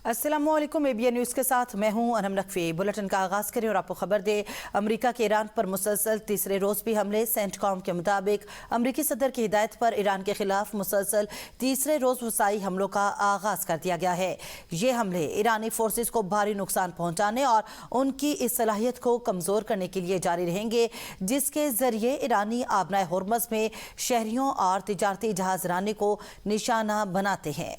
अस्सलामु अलैकुम। ABN news के साथ मैं हूं अनम नकवी। बुलेटिन का आगाज करें और आपको खबर दे। अमेरिका के ईरान पर मुसलसल तीसरे रोज भी हमले। सेंटकॉम के मुताबिक अमेरिकी सदर की हिदायत पर ईरान के खिलाफ मुसलसल तीसरे रोज वसाई हमलों का आगाज कर दिया गया है। ये हमले ईरानी फोर्सेस को भारी नुकसान पहुंचाने और उनकी इस सलाहियत को कमजोर करने के लिए जारी रहेंगे, जिसके जरिए ईरानी आबनाए होर्मज़ में शहरियों और तिजारती जहाजरानी को निशाना बनाते हैं।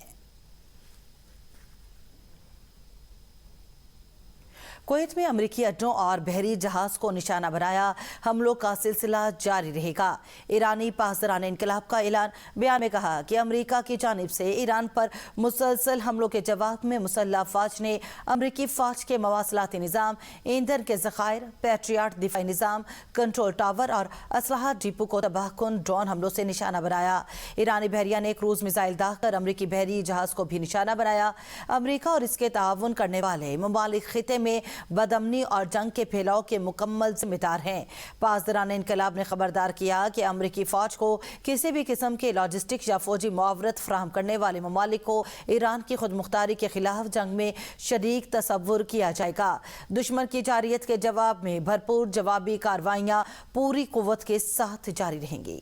कुवैत में अमरीकी अड्डों और बहरी जहाज को निशाना बनाया हमलों का सिलसिला जारी रहेगा। ईरानी पासदारान इनकलाब का ऐलान। बयान में कहा कि अमरीका की जानिब से ईरान पर मुसलसल हमलों के जवाब में मुसल्लह अफवाज ने अमरीकी फौज के मवासलाती निज़ाम, ईंधन के ज़खायर, पैट्रियट दिफाई निज़ाम, कंट्रोल टावर और असलहा डिपो को तबाहकुन ड्रोन हमलों से निशाना बनाया। ईरानी बहरिया ने क्रूज मिसाइल दागकर अमरीकी बहरी जहाज को भी निशाना बनाया। अमरीका और इसके ताउन करने वाले ममालिक खिते में बदअमनी और जंग के फैलाव के मुकम्मल जिम्मेदार हैं। पासदारान इनकलाब ने खबरदार किया कि अमरीकी फौज को किसी भी किस्म के लॉजिस्टिक या फौजी मुआवरत फराहम करने वाले ममालिक को ईरान की खुद मुख्तारी के खिलाफ जंग में शरीक तस्वुर किया जाएगा। दुश्मन की जारियत के जवाब में भरपूर जवाबी कार्रवाइयां पूरी कुव्वत के साथ जारी रहेंगी।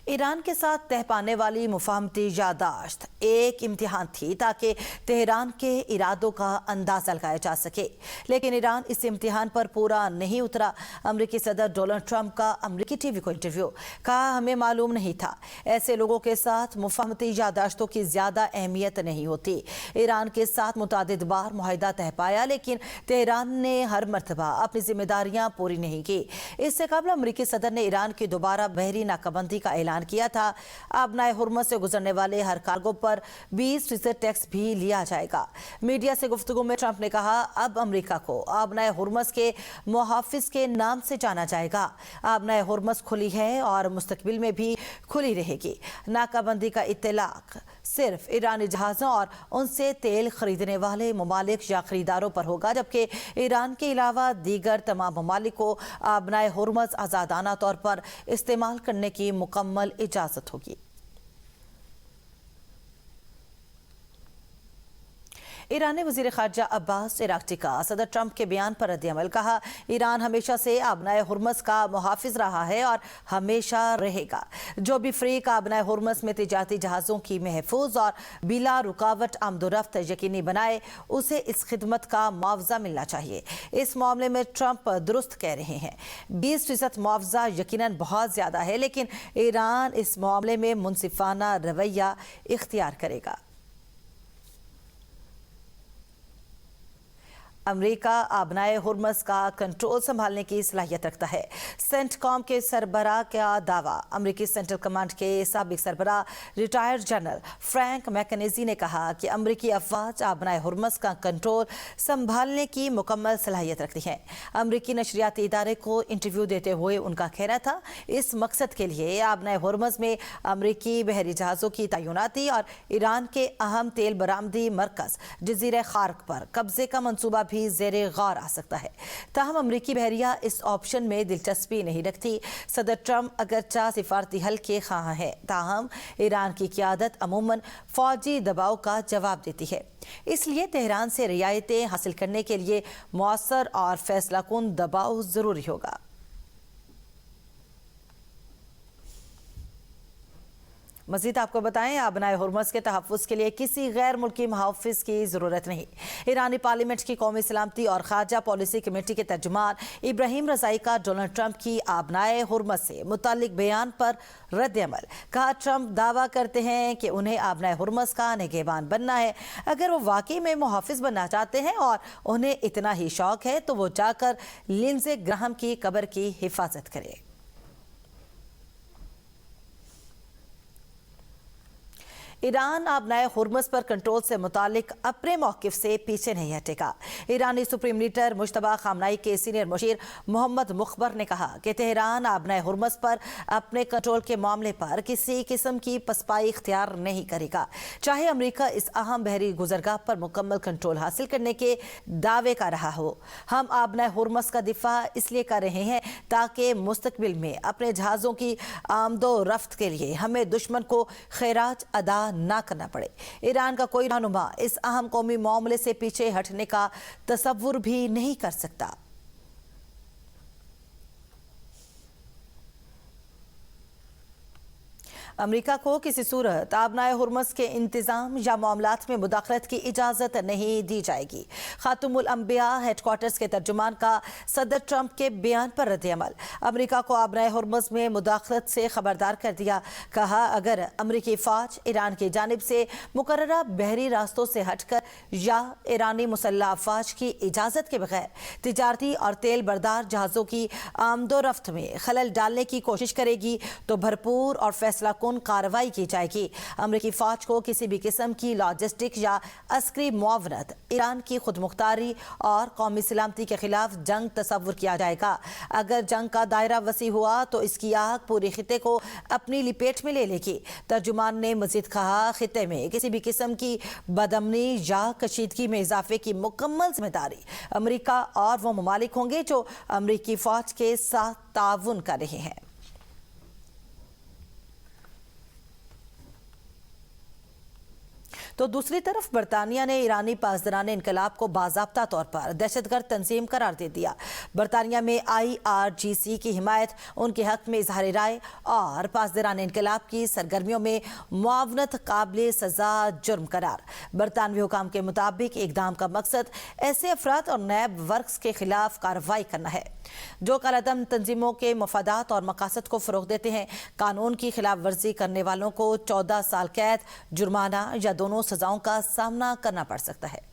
ईरान के साथ तह पाने वाली मुफाहमती यादाश्त एक इम्तिहान थी ताकि तेहरान के इरादों का अंदाजा लगाया जा सके, लेकिन ईरान इस इम्तिहान पर पूरा नहीं उतरा। अमरीकी सदर डोनाल्ड ट्रंप का अमरीकी टीवी को इंटरव्यू। कहा, हमें मालूम नहीं था। ऐसे लोगों के साथ मुफाहमती यादाश्तों की ज्यादा अहमियत नहीं होती। ईरान के साथ मुतादिद बार मुआहिदा तह पाया, लेकिन तेहरान ने हर मरतबा अपनी जिम्मेदारियां पूरी नहीं की। इससे कबल अमरीकी सदर ने ईरान की दोबारा बहरी नाकाबंदी का ऐलान किया था। आबनाए हुर्मज़ से गुजरने वाले हर कार्गो पर 20% टैक्स भी लिया जाएगा। मीडिया से गुफ्तगू में ट्रंप ने कहा, अब अमेरिका को आबनाए हुर्मज़ के मुहाफिज के नाम से जाना जाएगा। आबनाए हुर्मज़ खुली है और मुस्तकबिल में भी खुली रहेगी। नाकाबंदी का इत्तलाक सिर्फ ईरानी जहाज़ों और उनसे तेल खरीदने वाले ममालिक या खरीदारों पर होगा, जबकि ईरान के अलावा दीगर तमाम ममालिक को आबनाए हुर्मज़ आज़ादाना तौर पर इस्तेमाल करने की मुकम्मल इजाजत होगी। ईरानी वज़ीर ख़ारजा अब्बास इराक़ची का सदर ट्रंप के बयान पर रद्द-ए-अमल। कहा, ईरान हमेशा से आबनाए हुर्मज़ का मुहाफ़िज़ रहा है और हमेशा रहेगा। जो भी फ़रीक आबनाए हुर्मज़ में तिजारती जहाज़ों की महफूज और बिला रुकावट आमदोरफ्त यकीनी बनाए, उसे इस खिदमत का मुआवजा मिलना चाहिए। इस मामले में ट्रंप दुरुस्त कह रहे हैं। 20% मुआवजा यकीनन बहुत ज़्यादा है, लेकिन ईरान इस मामले में मुनसिफाना रवैया इख्तियार करेगा। अमेरिका आबनाए हुर्मज़ का कंट्रोल संभालने की सलाहियत रखता है। सेंटकॉम के सरबराह का दावा। अमेरिकी सेंट्रल कमांड के साबिक सरबराह रिटायर्ड जनरल फ्रैंक मैकेनेजी ने कहा कि अमेरिकी अफवाज आबनाए हुर्मज़ का कंट्रोल संभालने की मुकम्मल सलाहियत रखती हैं। अमेरिकी नशरियाती इदारे को इंटरव्यू देते हुए उनका कहना था, इस मकसद के लिए आबनाए हुर्मज़ में अमेरिकी बहरी जहाज़ों की तैनाती और ईरान के अहम तेल बरामदी मरकज़ जज़ीरे खार्क पर कब्जे का मंसूबा भी ज़ेरे गौर आ सकता है। ताहम अमरीकी बहरिया इस ऑप्शन में दिलचस्पी नहीं रखती। सदर ट्रंप अगरचा सिफारती हल के ख़्वाह है, ताहम ईरान की क़यादत अमूमन फ़ौजी दबाव का जवाब देती है। इसलिए तेहरान से रियायतें हासिल करने के लिए मौसर और फैसलाकुन दबाव ज़रूरी होगा। मज़ीद आपको बताएं, आबनाए हुर्मज़ के तहफ़्फ़ुज़ के लिए किसी गैर मुल्की मुहाफ़िज़ की ज़रूरत नहीं। ईरानी पार्लियामेंट की कौमी सलामती और ख़ारजा पॉलिसी कमेटी के तर्जुमान इब्राहिम रज़ाई का डोनाल्ड ट्रंप की आबनाए हुर्मज़ से मुताल्लिक बयान पर रद्द-ए-अमल। कहा, ट्रंप दावा करते हैं कि उन्हें आबनाए हुर्मज़ का निगहबान बनना है। अगर वो वाकई में मुहाफ़िज़ बनना चाहते हैं और उन्हें इतना ही शौक़ है, तो वो जाकर लिंडसे ग्राहम की कब्र की हिफाजत करें। ईरान अब नए हुर्मुज़ पर कंट्रोल से मुतालिक अपने मौक़िफ़ से पीछे नहीं हटेगा। ईरानी सुप्रीम लीडर मुश्तबा खामनाई के सीनियर मुशीर मोहम्मद मुखबर ने कहा कि तेहरान अब नए हुर्मुज़ पर अपने कंट्रोल के मामले पर किसी किस्म की पसपाई इख्तियार नहीं करेगा, चाहे अमेरिका इस अहम बहरी गुजरगाह पर मुकम्मल कंट्रोल हासिल करने के दावे कर रहा हो। हम अब नए हुर्मुज़ का दिफा इसलिए कर रहे हैं ताकि मुस्तकबिल में अपने जहाज़ों की आमदो रफ्त के लिए हमें दुश्मन को खैराज अदा ना करना पड़े। ईरान का कोई रहनुमा इस अहम कौमी मामले से पीछे हटने का तसव्वुर भी नहीं कर सकता। अमेरिका को किसी सूरत आबनाए हुर्मुज़ के इंतजाम या मामलात में मुदाखलत की इजाज़त नहीं दी जाएगी। खातुमुल अंबिया हेडक्वार्टर्स के तर्जुमान का सदर ट्रंप के बयान पर रद्द-ए-अमल। अमेरिका को आबनाए हुर्मुज़ में मुदाखलत से खबरदार कर दिया। कहा, अगर अमेरिकी फ़ौज ईरान की जानिब से मुकर्ररा बहरी रास्तों से हटकर या ईरानी मुसल्लह अफ़वाज की इजाज़त के बगैर तिजारती और तेल बरदार जहाज़ों की आमदोरफ्त में खलल डालने की कोशिश करेगी तो भरपूर और फैसला कार्रवाई की जाएगी। अमेरिकी फौज को किसी भी किस्म की लॉजिस्टिक या अस्करी मुआवनत, ईरान की खुदमुख्तारी और कौमी सलामती के खिलाफ जंग तस्वुर किया जाएगा। अगर जंग का दायरा वसी हुआ तो इसकी आग पूरे खिते को अपनी लिपेट में ले लेगी। तर्जुमान ने मजीद कहा, खिते में किसी भी किस्म की बदअमनी या कशीदगी में इजाफे की मुकम्मल जिम्मेदारी अमेरिका और वो ममालिक होंगे जो अमेरिकी फौज के साथ ताउन कर रहे हैं। तो दूसरी तरफ बरतानिया ने ईरानी पासदाराने इनकलाब को बाज़ाब्ता तौर पर दहशतगर्द तंजीम करार दे दिया। बरतानिया में IRGC की हिमायत, उनके हक में इजहार राय और पासदाराने इनकलाब की सरगर्मियों में मुआवनत काबिल सजा जुर्म करार। बरतानवी हुकाम के मुताबिक इकदाम का मकसद ऐसे अफराद और नैब वर्क्स के खिलाफ कार्रवाई करना है जो कालादम तंजीमों के मफादात और मकासद को फ़रोग देते हैं। कानून की खिलाफ वर्जी करने वालों को 14 साल कैद, जुर्माना या दोनों सजाओं का सामना करना पड़ सकता है।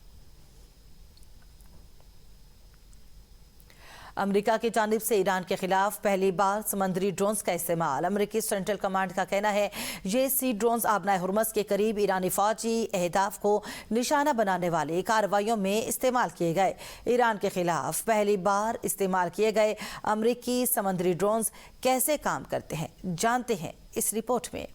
अमेरिका की जानिब से ईरान के खिलाफ पहली बार समंदरी ड्रोन्स का इस्तेमाल। अमेरिकी सेंट्रल कमांड का कहना है ये सी ड्रोन्स आबनाए हुर्मुज़ के करीब ईरानी फौजी अहदाफ को निशाना बनाने वाली कार्रवाइयों में इस्तेमाल किए गए। ईरान के खिलाफ पहली बार इस्तेमाल किए गए अमेरिकी समंदरी ड्रोन्स कैसे काम करते हैं, जानते हैं इस रिपोर्ट में।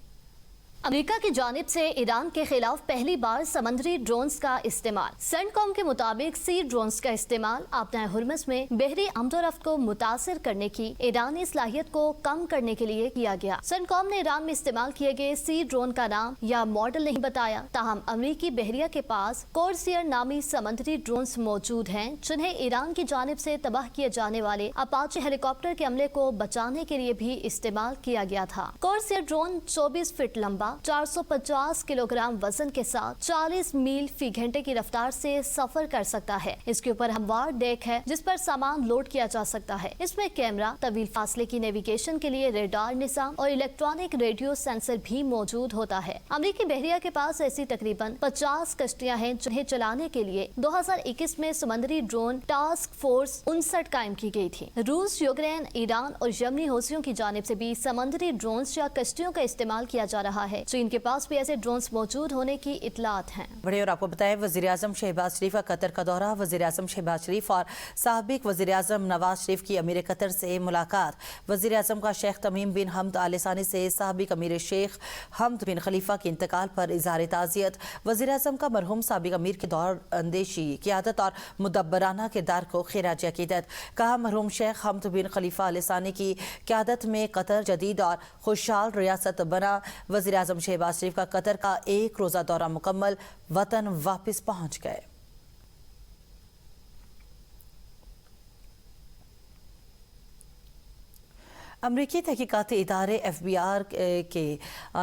अमेरिका की जानिब से ईरान के खिलाफ पहली बार समंदरी ड्रोन्स का इस्तेमाल। सेंटकॉम के मुताबिक सी ड्रोन्स का इस्तेमाल आबनाए हुर्मुज़ में बहरी आमदोरफ्त को मुतासिर करने की ईरानी सलाहियत को कम करने के लिए किया गया। सेंटकॉम ने ईरान में इस्तेमाल किए गए सी ड्रोन का नाम या मॉडल नहीं बताया, ताहम अमेरिकी बहरिया के पास कोर्सियर नामी समंदरी ड्रोन्स मौजूद हैं जिन्हें ईरान की जानिब से तबाह किए जाने वाले अपाचे हेलीकॉप्टर के हमले को बचाने के लिए भी इस्तेमाल किया गया था। कोर्सियर ड्रोन 24 फीट लंबा, 450 किलोग्राम वजन के साथ 40 मील फी घंटे की रफ्तार से सफर कर सकता है। इसके ऊपर हमवार डेक है जिस पर सामान लोड किया जा सकता है। इसमें कैमरा, तवील फासले की नेविगेशन के लिए रेडार निज़ाम और इलेक्ट्रॉनिक रेडियो सेंसर भी मौजूद होता है। अमेरिकी बहरिया के पास ऐसी तकरीबन 50 कश्तियां हैं जिन्हें चलाने के लिए 2021 में समुद्री ड्रोन टास्क फोर्स 59 कायम की गई थी। रूस, यूक्रेन, ईरान और यमनी हौसियों की जानिब से भी समुद्री ड्रोन्स या कश्तियों का इस्तेमाल किया जा रहा है। चीन के पास भी ऐसे ड्रोन्स मौजूद होने की इतलात हैं। बड़े और आपको बताएं, वज़ीर-ए-आज़म शहबाज शरीफ का कतर का दौरा। वज़ीर-ए-आज़म शहबाज शरीफ और साबिक वज़ीर-ए-आज़म नवाज शरीफ की अमीर कतर से मुलाकात। वज़ीर-ए-आज़म का शेख तमीम बिन हमद आल सानी से साबिक अमीर शेख हमद बिन खलीफा के इंतकाल पर इज़हार ताज़ियत। वज़ीर-ए-आज़म का मरहूम साबिक अमीर के दौर अंदेशी, क़ियादत और मुदब्बराना किरदार को खिराज अक़ीदत। कहा, मरहूम शेख हमद बिन खलीफा आल सानी की क़ियादत में कतर जदीद और खुशहाल रियासत बना। वज़ीर-ए-आज़म शहबाज शरीफ का कतर का एक रोजा दौरा मुकम्मल, वतन वापस पहुंच गए। अमरीकी तहकीकाती इदारे FBI के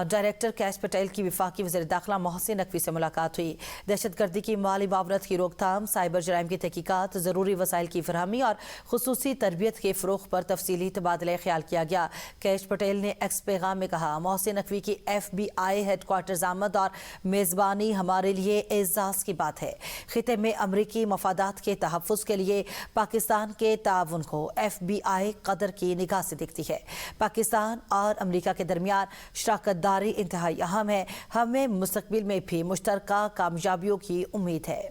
डायरेक्टर कैश पटेल की वफाकी वज़ीर दाखिला मोहसिन नकवी से मुलाकात हुई। दहशतगर्दी की माली मावनत की रोकथाम, साइबर जराइम की तहकीकात, ज़रूरी वसाइल की फरहमी और खुसूसी तरबियत के फ़रोग़ पर तफसीली तबादला ख्याल किया गया। कैश पटेल ने एक्स पैगाम में कहा, मोहसिन नकवी की FBI हेडक्वार्टर्स आमद और मेज़बानी हमारे लिए एज़ाज़ की बात है। खिते में अमरीकी मफादात के तहफ़्फ़ुज़ के लिए पाकिस्तान के ताउन को FBI कदर की निगाह से दिखती है। है। पाकिस्तान और अमेरिका के दरमियान शराकत दारी इंतहाई अहम है। हमें मुस्तकबिल में भी मुश्तरका कामयाबियों की उम्मीद है।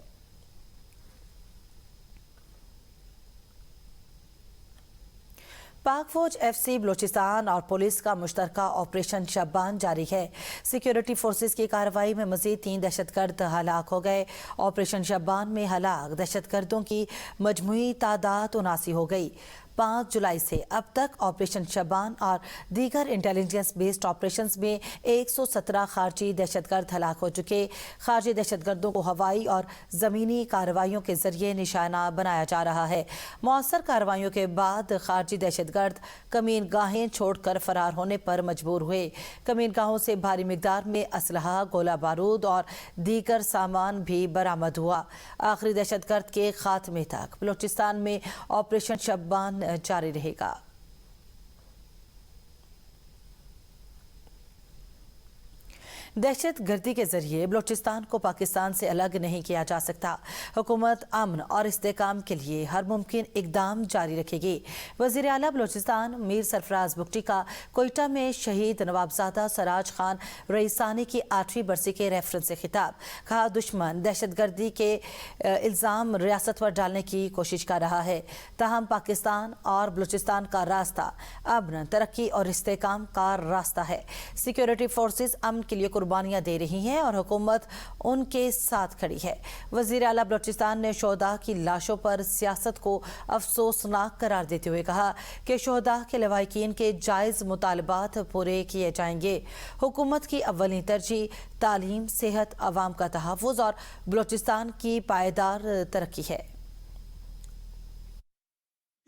पाक फौज FC बलोचिस्तान और पुलिस का मुश्तरका ऑपरेशन शब्बान जारी है। सिक्योरिटी फोर्सेस की कार्रवाई में मजीद 3 दहशतगर्द हलाक हो गए। ऑपरेशन शब्बान में हलाक दहशतगर्दों की मजमूई तादाद 79 हो गई। 5 जुलाई से अब तक ऑपरेशन शबान और दीगर इंटेलिजेंस बेस्ड ऑपरेशंस में 117 खारजी दहशतगर्द हलाक हो चुके। खारजी दहशतगर्दों को हवाई और ज़मीनी कार्रवाइयों के जरिए निशाना बनाया जा रहा है। मौसर कार्रवाइयों के बाद खारजी दहशतगर्द कमीन गाहें छोड़कर फरार होने पर मजबूर हुए। कमीन गाहों से भारी मिकदार में असलहा, गोला बारूद और दीगर सामान भी बरामद हुआ। आखिरी दहशतगर्द के खात्मे तक बलोचिस्तान में ऑपरेशन शब्बान जारी रहेगा। दहशत गर्दी के जरिए बलोचिस्तान को पाकिस्तान से अलग नहीं किया जा सकता। हुकूमत अमन और इस्तेहकाम के लिए हर मुमकिन इकदाम जारी रखेगी। वज़ीर आला बलोचिस्तान मीर सरफराज बुगटी का कोयटा में शहीद नवाबजादा सराज खान रईसानी की 8वीं बरसी के रेफरेंस से खिताब। कहा, दुश्मन दहशत गर्दी के इल्ज़ाम रियासत पर डालने की कोशिश कर रहा है, ताहम पाकिस्तान और बलोचिस्तान का रास्ता अमन, तरक्की और इस्तेहकाम का रास्ता है। सिक्योरिटी फोर्सेस अमन के लिए कुर्बानियां दे रही हैं और हुकूमत उनके साथ खड़ी है। वज़ीर आला बलोचिस्तान ने शोहदा की लाशों पर सियासत को अफसोसनाक करार देते हुए कहा कि शोहदा के लवाहिकीन के जायज़ मुतालबात पूरे किए जाएंगे। हुकूमत की अव्वली तरजीह तालीम, सेहत, अवाम का तहफ़्फ़ुज़ और बलोचिस्तान की पायदार तरक्की है।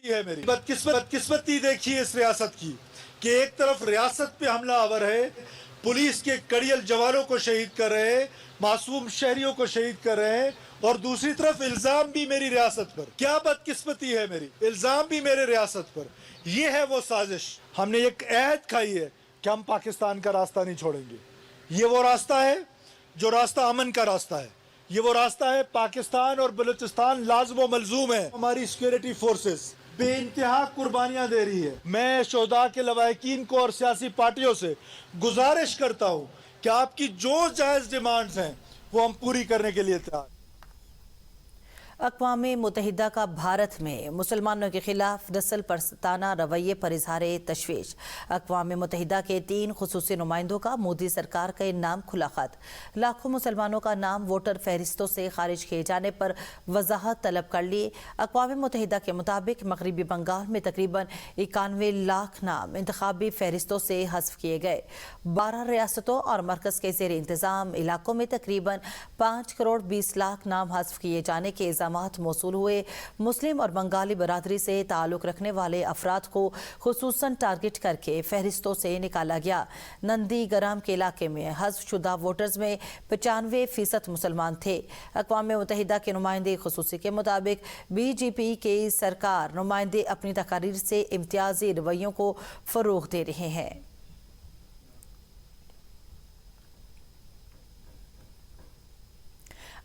मेरी बदकिस्मती देखिए इस रियासत की कि एक तरफ रियासत पे हमला आवर है, पुलिस के कड़ियल जवानों को शहीद कर रहे हैं, मासूम शहरियों को शहीद कर रहे हैं, और दूसरी तरफ इल्जाम भी मेरी रियासत पर। क्या बदकिस्मती है मेरी, इल्जाम भी मेरे रियासत पर। ये है वो साजिश। हमने एक अहद खाई है कि हम पाकिस्तान का रास्ता नहीं छोड़ेंगे। ये वो रास्ता है जो रास्ता अमन का रास्ता है। ये वो रास्ता है, पाकिस्तान और बलूचिस्तान लाज़िम व मलज़ूम है। हमारी सिक्योरिटी फोर्सेस बेइंतहा कुर्बानियां दे रही है। मैं शोहदा के लवाहिकीन को और सियासी पार्टियों से गुजारिश करता हूं कि आपकी जो जायज़ डिमांड्स हैं वो हम पूरी करने के लिए तैयार। अक़वाम मुत्तहिदा का भारत में मुसलमानों के खिलाफ नस्ल परस्ताना रवैये पर इज़हार तशवीश। अक़वाम मुत्तहिदा के 3 खुसूसी नुमाइंदों का मोदी सरकार के नाम खुला खत। लाखों मुसलमानों का नाम वोटर फहरिस्तों से खारिज किए जाने पर वजाहत तलब कर ली। अक़वाम मुत्तहिदा के मुताबिक मगरबी बंगाल में तकरीबन 91 लाख नाम इंतखाबी फहरिस्तों से हज़फ किए गए। 12 रियासतों और मरकज़ के ज़ेर इंतज़ाम इलाकों में तकरीबन 5 करोड़ 20 लाख नाम हज़फ किए जाने के मौसूल हुए। मुस्लिम और बंगाली बरादरी से ताल्लुक़ रखने वाले अफराद को खुसूसन टारगेट करके फहरिस्तों से निकाला गया। नंदीग्राम के इलाके में हज़फ शुदा वोटर्स में 95% मुसलमान थे। अक़वाम मुत्तहिदा के नुमाइंदे खुसूसी के मुताबिक BJP के सरकार नुमाइंदे अपनी तकारीर से इम्तियाजी रवैयों को फ़रोग़ दे रहे हैं।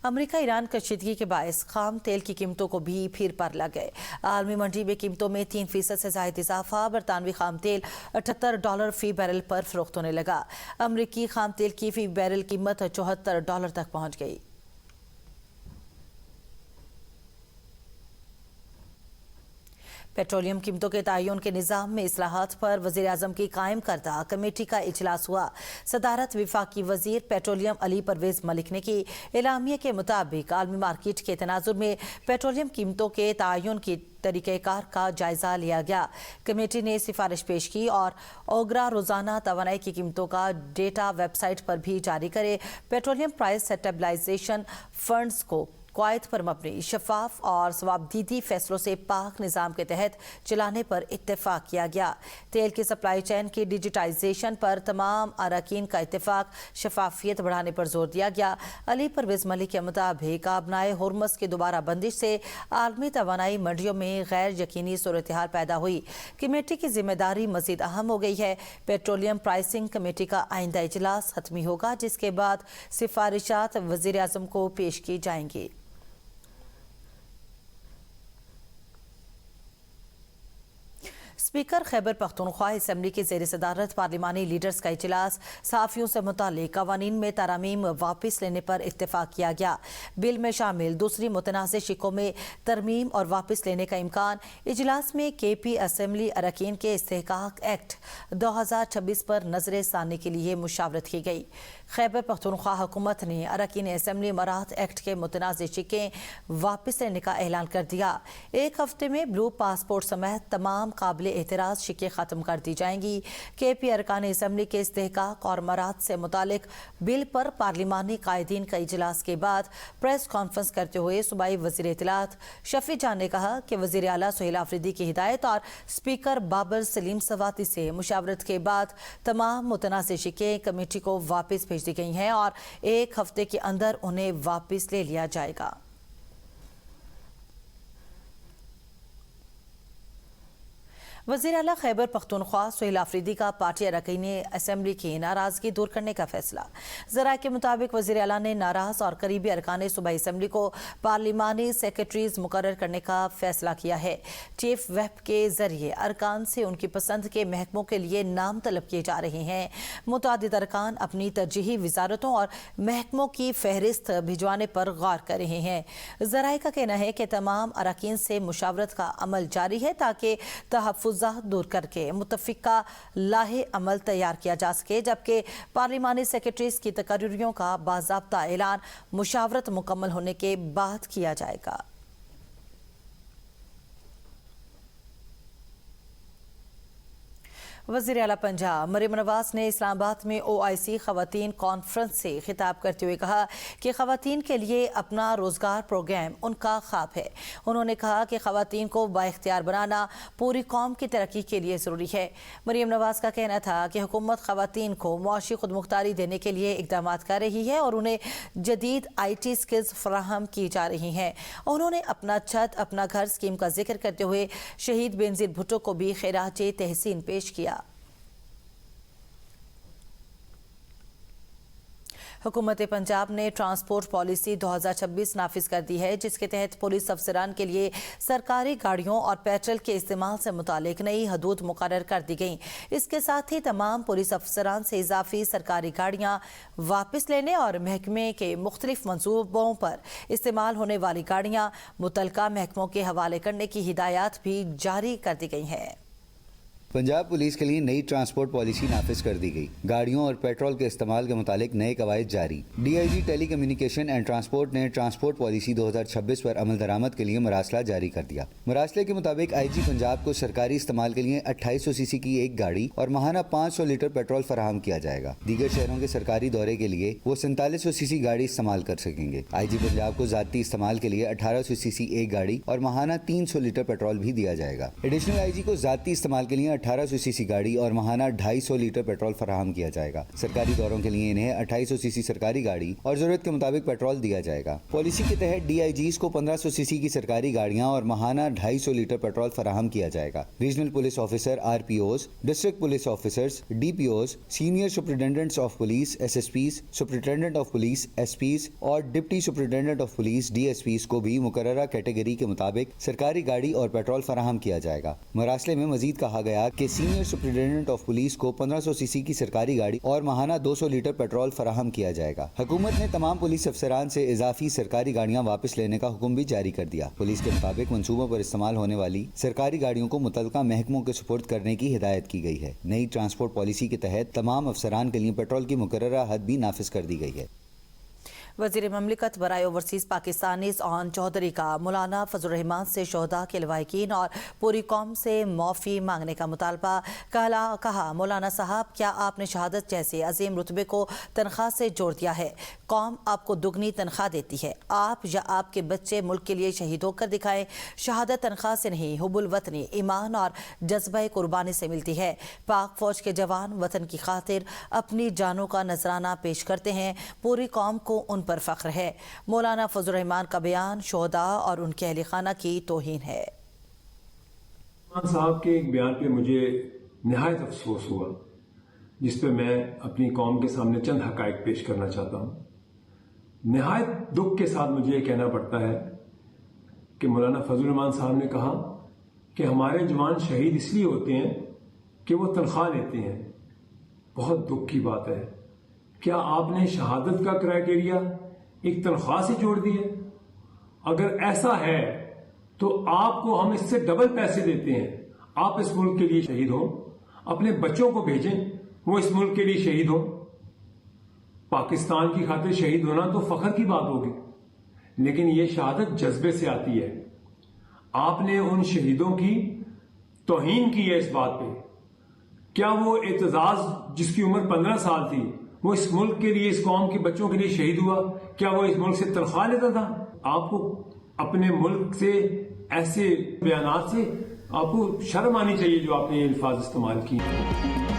अमेरिका ईरान कशीदगी के बायस खाम तेल की कीमतों को भी फिर पर लग गए। आलमी मंडी में कीमतों में 3% से ज़ायद इजाफा। बरतानवी खाम तेल $78 फी बैरल पर फरोख्त होने लगा। अमरीकी खाम तेल की फी बैरल कीमत $74 तक पहुंच गई। पेट्रोलियम कीमतों के तयन के निज़ाम में इस्लाहात पर वज़ीर आज़म की कायम करदा कमेटी का इजलास हुआ। सदारत वफाकी वज़ीर पेट्रोलियम अली परवेज़ मलिक ने की। एलामिया के मुताबिक आलमी मार्केट के तनाजुर में पेट्रोलियम कीमतों के तयन की तरीक़ेकार का जायज़ा लिया गया। कमेटी ने सिफारिश पेश की और ओगरा रोज़ाना तवानाई की कीमतों का डेटा वेबसाइट पर भी जारी करे। पेट्रोलियम प्राइस स्टेबलाइजेशन फंड्स को क़वायद पर मबनी शफाफ और सवाबदीदी फैसलों से पाक निज़ाम के तहत चलाने पर इत्तेफाक किया गया। तेल की सप्लाई चेन की डिजिटाइजेशन पर तमाम अरकान का इत्तेफाक, शफाफियत बढ़ाने पर जोर दिया गया। अली परवेज़ मलिक के मुताबिक आबनाए हुर्मस की दोबारा बंदिश से आलमी तवानाई मंडियों में गैर यकीनी सूरत हाल पैदा हुई। कमेटी की जिम्मेदारी मजीद अहम हो गई है। पेट्रोलियम प्राइसिंग कमेटी का आइंदा इजलास हतमी होगा, जिसके बाद सिफारिशात वज़ीर आज़म को पेश की जाएंगी। स्पीकर खैबर पख्तूनख्वा असम्बली की ज़ेर सदारत पार्लिमानी लीडर्स का इजलास सहाफ़ियों से मुताल्लिक़ कवानीन में तरामीम वापस लेने पर इत्तेफाक किया गया। बिल में शामिल दूसरी मुतनाज़ शिकों में तरमीम और वापस लेने का इम्कान। इजलास में KP असम्बली अरकान के इस्तेहकाक एक्ट 2026 पर नजर सानी के लिए मुशावरत की गई। खैबर पख्तूनख्वा हुकूमत ने अरकान असम्बली मराहत एक्ट के मुतनाज़ शिकें वापस लेने का ऐलान कर दिया। एक हफ्ते में ब्लू पासपोर्ट समेत तमाम काबिल एतराज़ शिकें ख़त्म कर दी जाएंगी। KP अरकान असम्बली के इस्तेहकाक और मराहत से मुतालिक बिल पर पार्लिमानी कायदीन का इजलास के बाद प्रेस कॉन्फ्रेंस करते हुए सूबाई वज़ीर इत्तलात शफी जान ने कहा कि वज़ीर आला सुहेल आफरीदी की हिदायत और स्पीकर बाबर सलीम सवाती से मुशावरत के बाद तमाम मुतनाज़ शिकें कमेटी को वापस भेज दी गई हैं और एक हफ्ते के अंदर उन्हें वापस ले लिया जाएगा। वज़ीर आला खैबर पख्तूनख्वा सुहेल आफरीदी का पार्टी अरकान असम्बली की नाराज़गी दूर करने का फैसला। ज़राए के मुताबिक वज़ीर आला ने नाराज़ और करीबी अरकान सूबाई असम्बली को पार्लिमानी सेक्रेटरीज मुकर्रर करने का फैसला किया है। चीफ व्हिप के जरिए अरकान से उनकी पसंद के महकमों के लिए नाम तलब किए जा रहे हैं। मुतादिद अरकान अपनी तरजीही वजारतों और महकमों की फहरिस्त भिजवाने पर गौर कर रहे हैं। ज़राए का कहना है कि तमाम अरकान से मुशावरत का अमल जारी है ताकि तहफ़्फ़ुज़ दूर करके मुतफ़िका लाहे अमल तैयार किया जा सके, जबकि पार्लिमानी सेक्रेटरीज की तकर्रियों का बाज़ाब्ता ऐलान मुशावरत मुकम्मल होने के बाद किया जाएगा। वज़ीर आला पंजाब मरियम नवाज ने इस्लामाबाद में OIC ख़वातीन कॉन्फ्रेंस से खिताब करते हुए कहा कि ख़वातीन के लिए अपना रोज़गार प्रोग्राम उनका ख्वाब है। उन्होंने कहा कि ख़वातीन को बाइख्तियार बनाना पूरी कौम की तरक्की के लिए ज़रूरी है। मरियम नवाज का कहना था कि हुकूमत ख़वातीन को मुआशी खुदमुख्तारी देने के लिए इक़दाम कर रही है और उन्हें जदीद IT स्किल्स फराहम की जा रही हैं। उन्होंने अपना छत अपना घर स्कीम का जिक्र करते हुए शहीद बेनज़ीर भुट्टो को भी खैरात तहसीन पेश किया। हुकूमत पंजाब ने ट्रांसपोर्ट पॉलिसी 2026 नाफिज कर दी है, जिसके तहत पुलिस अफसरान के लिए सरकारी गाड़ियों और पेट्रोल के इस्तेमाल से मुतालिक नई हदूद मुकर्रर कर दी गई। इसके साथ ही तमाम पुलिस अफसरान से इजाफी सरकारी गाड़ियां वापस लेने और महकमे के मुख्तलिफ मनसूबों पर इस्तेमाल होने वाली गाड़ियां मुतलका महकमों के हवाले करने की हिदायत भी जारी कर दी गई हैं। पंजाब पुलिस के लिए नई ट्रांसपोर्ट पॉलिसी नाफिज कर दी गई। गाड़ियों और पेट्रोल के इस्तेमाल के मुतालिक नए कवायद जारी। DIG telecommunication and transport ने ट्रांसपोर्ट पॉलिसी 2026 पर अमल दरामद के लिए मरासला जारी कर दिया। मरासले के मुताबिक IG पंजाब को सरकारी इस्तेमाल के लिए 2800 cc की एक गाड़ी और माहाना 500 लीटर पेट्रोल फराहम किया जाएगा। दीगर शहरों के सरकारी दौरे के लिए वो 4700 cc गाड़ी इस्तेमाल कर सकेंगे। IG पंजाब को जाती इस्तेमाल के लिए 1800 cc एक गाड़ी और माहाना 300 लीटर पेट्रोल भी दिया जाएगा। एडिशनल IG को जाती इस्तेमाल के लिए 1800 cc गाड़ी और माहाना 250 लीटर पेट्रोल फराहम किया जाएगा। सरकारी दौरों के लिए इन्हें 2800 cc सरकारी गाड़ी और जरूरत के मुताबिक पेट्रोल दिया जाएगा। पॉलिसी के तहत DIGs को 1500 cc की सरकारी गाड़ियां और माहाना 250 लीटर पेट्रोल फराहम किया जाएगा। Regional police officer RPOs, district police officers, DPOs, senior superintendents of police SSPs, superintendent of police SPs और deputy superintendent of police DSPs को भी मुकर्ररा कैटेगरी के मुताबिक सरकारी गाड़ी और पेट्रोल फराहम किया जाएगा। मरासले में मजीद कहा गया कि सीनियर सुपरिटेंडेंट ऑफ पुलिस को 1500 cc की सरकारी गाड़ी और माहाना 200 लीटर पेट्रोल फराहम किया जाएगा। हुकूमत ने तमाम पुलिस अफसरान से इजाफी सरकारी गाड़ियां वापस लेने का हुक्म भी जारी कर दिया। पुलिस के मुताबिक मंसूबों पर इस्तेमाल होने वाली सरकारी गाड़ियों को मुतलका महकमों के सुपुर्द करने की हिदायत की गई है। नई ट्रांसपोर्ट पॉलिसी के तहत तमाम अफसरान के लिए पेट्रोल की मुकर्ररा हद भी नाफिज कर दी गई है। वज़ीर ममलिकत बराए ओवरसीज़ पाकिस्तानी ऑन चौधरी का मौलाना फजल रहमान से शोहदा के लवाहिकीन और पूरी कौम से माफ़ी मांगने का मुतालबा। कहा मौलाना साहब, क्या आपने शहादत जैसे अजीम रुतबे को तनख्वाह से जोड़ दिया है? कौम आपको दुगनी तनख्वाह देती है। आप या आपके बच्चे मुल्क के लिए शहीद होकर दिखाएं। शहादत तनख्वाह से नहीं, हुब्बुल वतनी, ईमान और जज्बा कुर्बानी से मिलती है। पाक फौज के जवान वतन की खातिर अपनी जानों का नजराना पेश करते हैं। पूरी कौम को उन पर फख्र है। मौलाना फजल रहमान का बयान शोहदा और उनके अहले खाना की तौहीन है। साहब के एक बयान पे मुझे निहायत अफसोस हुआ, जिस पे मैं अपनी कौम के सामने चंद हकायक पेश करना चाहता हूँ। निहायत दुख के साथ मुझे ये कहना पड़ता है कि मौलाना फजल रहमान साहब ने कहा کہ ہمارے جوان شہید اس لیے ہوتے ہیں کہ وہ تنخواہ لیتے ہیں. بہت دکھ کی بات ہے. کیا آپ نے شہادت کا کرائٹیریا ایک تنخواہ سے جوڑ دیا؟ اگر ایسا ہے تو آپ کو ہم اس سے ڈبل پیسے دیتے ہیں. آپ اس ملک کے لیے شہید ہوں, اپنے بچوں کو بھیجیں وہ اس ملک کے لیے شہید ہوں. پاکستان کی خاطر شہید ہونا تو فخر کی بات ہوگی, لیکن یہ شہادت جذبے سے آتی ہے. آپ نے ان شہیدوں کی توہین کی ہے اس بات پہ. کیا وہ اعتزاز جس کی عمر 15 سال تھی وہ اس ملک کے لیے, اس قوم کے بچوں کے لیے شہید ہوا, کیا وہ اس ملک سے تنخواہ لیتا تھا؟ آپ کو اپنے ملک سے ایسے بیانات سے آپ کو شرم آنی چاہیے جو آپ نے یہ الفاظ استعمال کیے.